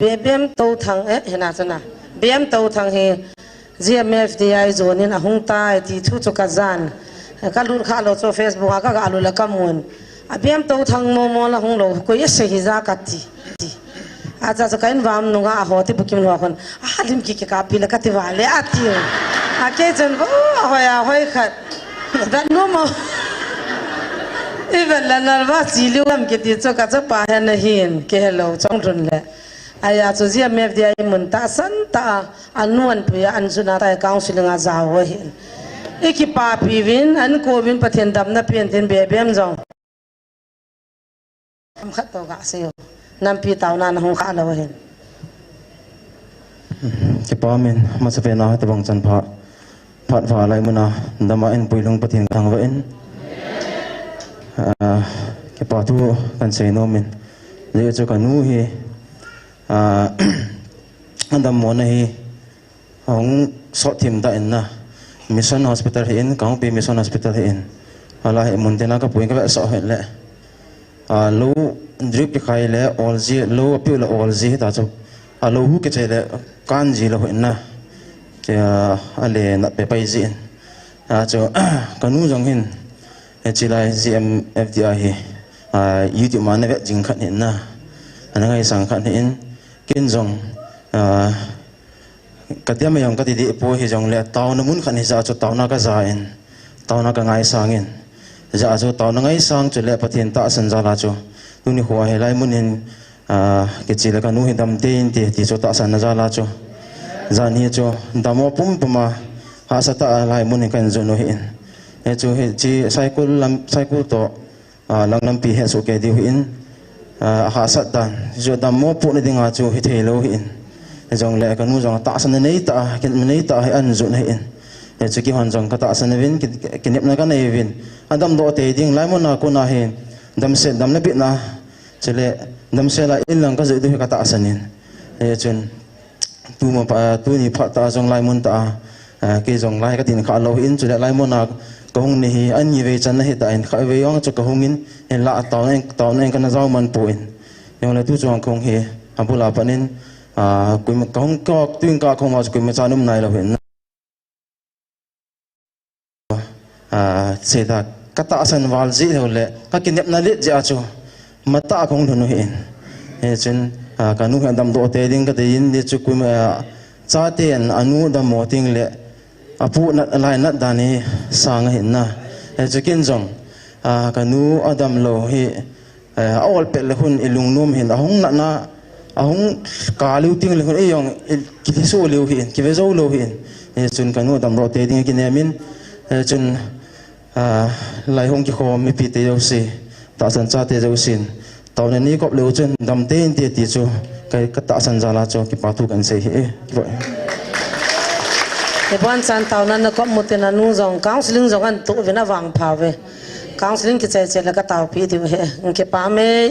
BBM tàu thằng hiện nay thế nào BBM tàu thằng thì GMFDI zone nên hung tai thì thu cho cả gian các luôn khá lo cho Facebook các alu là cam muốn BBM tàu thằng mò là hung lo có yes thì ra cắt ti aja cho cái vam nunga ho thì bukim lo con lim ki copy là cắt vale atio cái chân hoi khát dat no mo even là nerva chiliu làm cái gì cho cả cho pa hen hin cái hello trong run le aya cho zia mef dia mun ta san ta anuan pe an suna ta counseling a zaw hin ekipa pivin an ko vin pathian dam na pen ten be bem jong am khat to ga seo nam pi taw na hong kha lo hin cái pa men ma sa pe na ta bang chan pha phat pha lai mun na dama en puilong pathian thang wa en cái bảo thu cần xây nó mình để cho cả nú hi anh đam món này ông sọt thêm tại na mission hospital hiện công ty mission hospital hiện là hiện muốn tên là các buổi các bạn sọ hiện lệ lú drip cái khai lệ all gì lú appeal là all gì ta cho lú hút cái chơi lệ can gì là hiện na cái lệ nạp về bay gì cho cả nú giống hiện chỉ là GMFDI YouTube mà nó vẽ chính khẩn hiện na anh ngay sang khẩn hiện kiến dòng cái tiệm này ông cái gì po hi dòng lệ tàu nó muốn khẩn hiện ra cho tàu nó cái dài tàu nó cái ngay sang hiện ra cho tàu nó ngay sang cho lệ phát hiện ta sinh ra là cho lúc này hoa hay lại muốn hiện cái chỉ là cái nuôi hiện đam tiền thì cho ta sinh ra là cho ra nhiều cho đam mua pum mà hạ sát ta lại muốn hiện cái dòng nó hiện cho chỉ cycle to lang nam pi he so ke di hin ha sat dan jo dam mo pu ne dinga chu hi thelo hin jong le kan mu jong ta san nei ta ken nei ta an zu nei in chu ki hon jong ka ta san vin ki nep na ka nei vin adam do te ding lai mo na ko na hin dam se dam na bi na chele dam se la in lang ka zu du ka ta san in chun tu mo pa tu ni pha ta jong lai mon ta ke jong lai ka tin kha lo in chu le lai mo na कहूँ नहीं अन्य वे चन्ना है ताइन खाए वे यों जो कहूँ इन ला ताऊ ने कना जाओ मन पोइन यों ले तू जो कहूँ है हम बोला पनिन कोई में कहूँ का तुम का कहूँ आज कोई में चालू में नहीं लगे से था कता असन वाल जी है उले का किन्हें अपना ले जाचो मता कहूँ धुनु है चुन कानू है दम दो तेरिंग का तेरिंग दे चुक कोई में चाहते हैं अनु दम मोटिंग ले apu nat lai nat dani sang hin na chicken jong kanu adam lo hi awal pe le hun ilung nom hin ahong na na ahong kalu ting le hun e yong ki so lo hin ki ve zo lo hin chun kanu adam ro te ding ki ne min chun lai hong ki kho mi pi te yo si ta san cha te zo sin taw ne ni kop lo chun dam te ti ti chu kai ka ta san za la cho ki pa tu kan se hi cái bọn san tàu nó có một tên là nu dòng counseling dòng ăn tụ với nó vàng phào về counseling cái chơi là cái tàu pi thì cái pa mê